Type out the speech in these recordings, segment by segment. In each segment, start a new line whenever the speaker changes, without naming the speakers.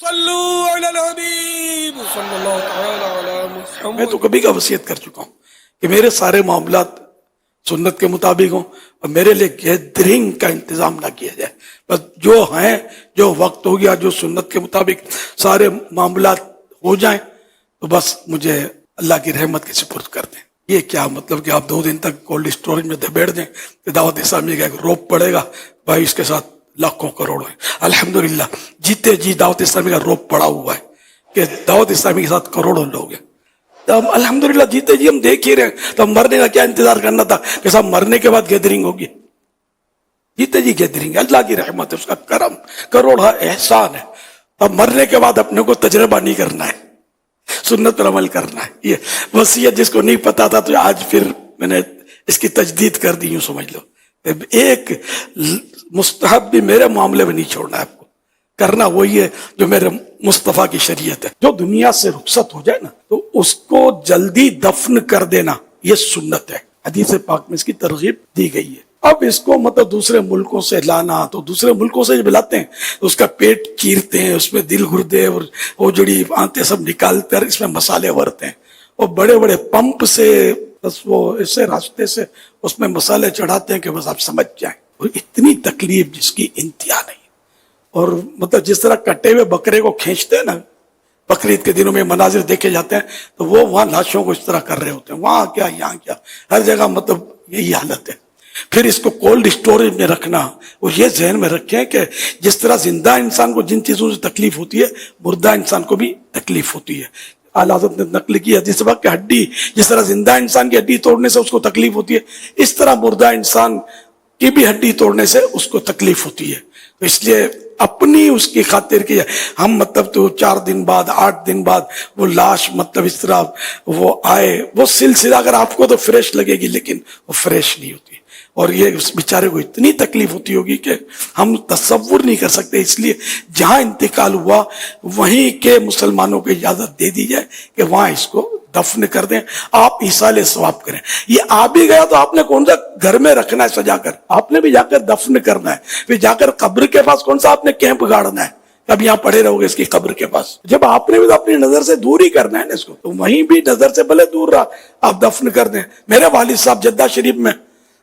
صلوا علی الحبیب صلی اللہ تعالی علی محمد.
میں تو کبھی کا وصیت کر چکا ہوں کہ میرے سارے معاملات سنت کے مطابق ہوں اور میرے لیے گیدرنگ کا انتظام نہ کیا جائے. بس جو ہیں، جو وقت ہو گیا، جو سنت کے مطابق سارے معاملات ہو جائیں تو بس مجھے اللہ کی رحمت کے سپرد کر دیں. یہ کیا مطلب کہ آپ 2 دن تک کولڈ اسٹوریج میں بیٹھ دیں کہ دعوت اسلامی کا ایک روپ پڑے گا بھائی، اس کے ساتھ لاکھوں کروڑوں ہیں. الحمدللہ جیتے جی دعوت اسلامی کا روپ پڑا ہوا ہے کہ دعوت اسلامی کے ساتھ کروڑوں لوگ ہیں. تو ہم الحمدللہ جیتے جی ہم دیکھ ہی رہے ہیں، تو ہم مرنے کا کیا انتظار کرنا تھا کہ صاحب مرنے کے بعد گیدرنگ ہوگی؟ جیتے جی گیدرنگ، اللہ کی رحمت ہے، اس کا کرم کروڑا احسان ہے. اب مرنے کے بعد اپنے کو تجربہ نہیں کرنا ہے، سنت پر عمل کرنا ہے. یہ وصیت جس کو نہیں پتا تھا تو آج پھر میں نے اس کی تجدید کر دی. یوں سمجھ لو ایک مستحب بھی میرے معاملے میں نہیں چھوڑنا ہے، آپ کو کرنا وہی ہے جو میرے مصطفیٰ کی شریعت ہے. جو دنیا سے رخصت ہو جائے نا تو اس کو جلدی دفن کر دینا، یہ سنت ہے. حدیث پاک میں اس کی ترغیب دی گئی ہے. اب اس کو مطلب دوسرے ملکوں سے لانا، تو دوسرے ملکوں سے جب لاتے ہیں تو اس کا پیٹ چیرتے ہیں، اس میں دل گردے اور وہ جڑی آنتیں سب نکال کر اس میں مسالے بھرتے ہیں، اور بڑے بڑے پمپ سے بس وہ ایسے راستے سے اس میں مسالے چڑھاتے ہیں کہ بس آپ سمجھ جائیں. اور اتنی تکلیف جس کی انتہا نہیں. اور مطلب جس طرح کٹے ہوئے بکرے کو کھینچتے ہیں نا، بقرعید کے دنوں میں مناظر دیکھے جاتے ہیں تو وہ وہاں لاشوں کو اس طرح کر رہے ہوتے ہیں، وہاں کیا یہاں کیا، ہر جگہ مطلب یہی حالت ہے. پھر اس کو کولڈ اسٹوریج میں رکھنا. وہ یہ ذہن میں رکھیں کہ جس طرح زندہ انسان کو جن چیزوں سے تکلیف ہوتی ہے، مردہ انسان کو بھی تکلیف ہوتی ہے. اعلیٰ حضرت نے نقل کی حدیث پاک کہ ہڈی، جس طرح زندہ انسان کی ہڈی توڑنے سے اس کو تکلیف ہوتی ہے، اس طرح مردہ انسان کی بھی ہڈی توڑنے سے اس کو تکلیف ہوتی ہے. تو اس لیے اپنی اس کی خاطر کی ہم مطلب تو 4 دن بعد 8 دن بعد وہ لاش مطلب اس طرح وہ آئے، وہ سلسلہ اگر آپ کو تو فریش لگے گی لیکن وہ فریش نہیں ہوتی. اور یہ اس بیچارے کو اتنی تکلیف ہوتی ہوگی کہ ہم تصور نہیں کر سکتے. اس لیے جہاں انتقال ہوا وہیں کے مسلمانوں کو اجازت دے دی جائے کہ وہاں اس کو دفن کر دیں، آپ ایصال ثواب کریں. یہ آ بھی گیا تو آپ نے کون سا گھر میں رکھنا ہے سجا کر، آپ نے بھی جا کر دفن کرنا ہے. پھر جا کر قبر کے پاس کون سا آپ نے کیمپ گاڑنا ہے، اب یہاں پڑے رہو گے اس کی قبر کے پاس. جب آپ نے بھی تو اپنی نظر سے دور ہی کرنا ہے نا اس کو، تو وہیں بھی نظر سے بھلے دور رہا آپ دفن کر دیں. میرے والد صاحب جدہ شریف میں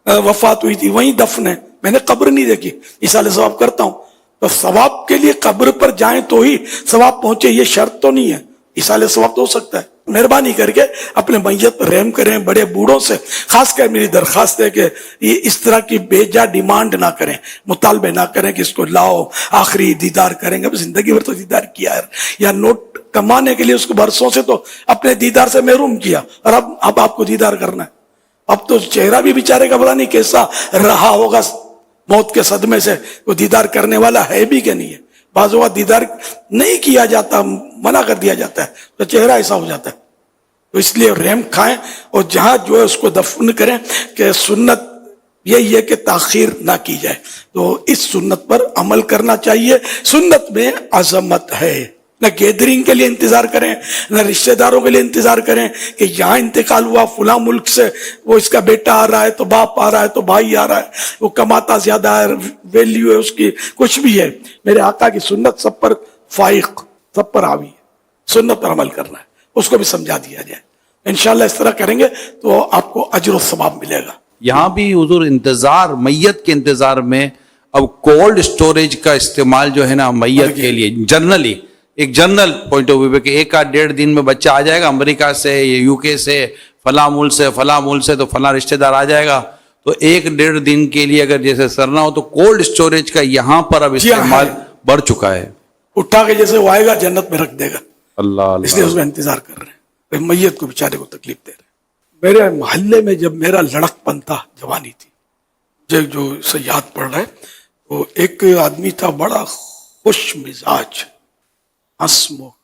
وفات ہوئی تھی، وہیں دفن ہے، میں نے قبر نہیں دیکھی. ایصال ثواب کرتا ہوں تو ثواب کے لیے قبر پر جائیں تو ہی ثواب پہنچے، یہ شرط تو نہیں ہے. ایصال ثواب تو ہو سکتا ہے. مہربانی کر کے اپنے میت پر رحم کریں. بڑے بوڑھوں سے خاص کر میری درخواست ہے کہ یہ اس طرح کی بے جا ڈیمانڈ نہ کریں، مطالبے نہ کریں کہ اس کو لاؤ آخری دیدار کریں گے. زندگی بھر تو دیدار کیا ہے، یا نوٹ کمانے کے لیے اس کو برسوں سے تو اپنے دیدار سے محروم کیا، اور اب آپ کو دیدار کرنا ہے. اب تو چہرہ بھی بیچارے کا پتہ نہیں کیسا رہا ہوگا موت کے صدمے سے، وہ دیدار کرنے والا ہے بھی کہ نہیں ہے. بعض اوقات دیدار نہیں کیا جاتا، منع کر دیا جاتا ہے تو چہرہ ایسا ہو جاتا ہے. تو اس لیے رحم کھائیں اور جہاں جو ہے اس کو دفن کریں. کہ سنت یہی ہے کہ تاخیر نہ کی جائے، تو اس سنت پر عمل کرنا چاہیے. سنت میں عظمت ہے. نہ گیدرنگ کے لیے انتظار کریں، نہ رشتہ داروں کے لیے انتظار کریں کہ یہاں انتقال ہوا فلاں ملک سے، وہ اس کا بیٹا آ رہا ہے تو باپ آ رہا ہے تو بھائی آ رہا ہے، وہ کماتا زیادہ ہے، ویلیو ہے اس کی، کچھ بھی ہے. میرے آقا کی سنت سب پر فائق، سب پر حاوی ہے. سنت پر عمل کرنا ہے، اس کو بھی سمجھا دیا جائے. انشاءاللہ اس طرح کریں گے تو آپ کو اجر و ثواب ملے گا.
یہاں بھی حضور انتظار، میت کے انتظار میں اب کولڈ سٹوریج کا استعمال جو ہے نا میت کے لیے جنرلی، ایک جنرل پوائنٹ آف ویو پہ کہ 1-1.5 دن میں بچہ آ جائے گا امریکہ سے، یو کے سے، فلاں ملک سے، فلاں ملک سے، تو فلاں رشتہ دار آ جائے گا، تو 1-1.5 دن کے لیے اگر جیسے سرنا ہو تو کولڈ سٹوریج کا یہاں پر اب استعمال بڑھ چکا ہے.
اٹھا کے جیسے وہ آئے گا جنت میں رکھ دے گا.
اللہ
اس لیے اس میں انتظار کر رہے ہیں، میت کو بیچارے کو تکلیف دے رہے ہیں. میرے محلے میں جب میرا لڑک پن تھا، جوانی تھی، جو سے یاد پڑ رہا ہے، وہ ایک آدمی تھا بڑا خوش مزاج، ہنسمکھ.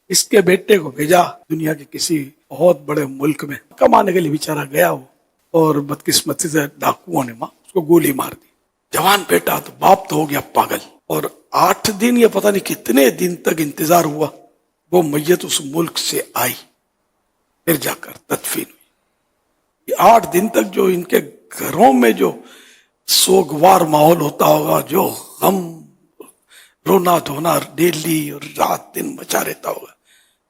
اس کے بیٹے کو بھیجا دنیا کے کسی بہت بڑے ملک میں کمانے کے لیے. بیچارہ گیا وہ، اور بدقسمتی سے ڈاکوؤں نے اس کو گولی مار دی. جوان بیٹا تو باپ تو ہو گیا پاگل. اور 8 دن یا پتہ نہیں کتنے دن تک انتظار ہوا، وہ میت اس ملک سے آئی، پھر جا کر تدفین ہوئی. 8 دن تک جو ان کے گھروں میں جو سوگوار ماحول ہوتا ہوگا، جو غم رونا دھونا ڈیلی اور رات دن مچا رہتا ہوگا.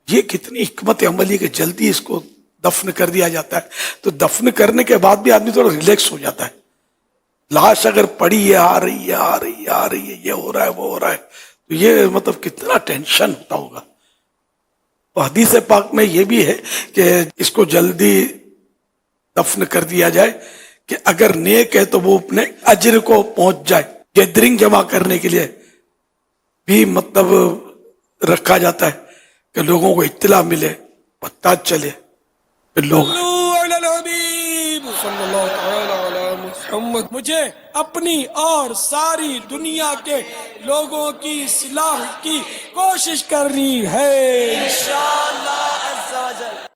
یہ کتنی حکمت عملی کہ جلدی اس کو دفن کر دیا جاتا ہے. تو دفن کرنے کے بعد بھی آدمی تھوڑا ریلیکس ہو جاتا ہے. لاش اگر پڑی ہے آ رہی ہے یہ ہو رہا ہے وہ ہو رہا ہے, تو یہ مطلب کتنا ٹینشن ہوتا ہوگا. حدیث پاک میں یہ بھی ہے کہ اس کو جلدی دفن کر دیا جائے کہ اگر نیک ہے تو وہ اپنے اجر کو پہنچ جائے. گیدرنگ جمع کرنے کے لیے بھی مطلب رکھا جاتا ہے کہ لوگوں کو اطلاع ملے, پتہ چلے کہ لوگ
صلو علی الحبیب صلی اللہ تعالی علی محمد. مجھے اپنی اور ساری دنیا کے لوگوں کی اصلاح کی کوشش کرنی ہے.
انشاءاللہ عز و جل.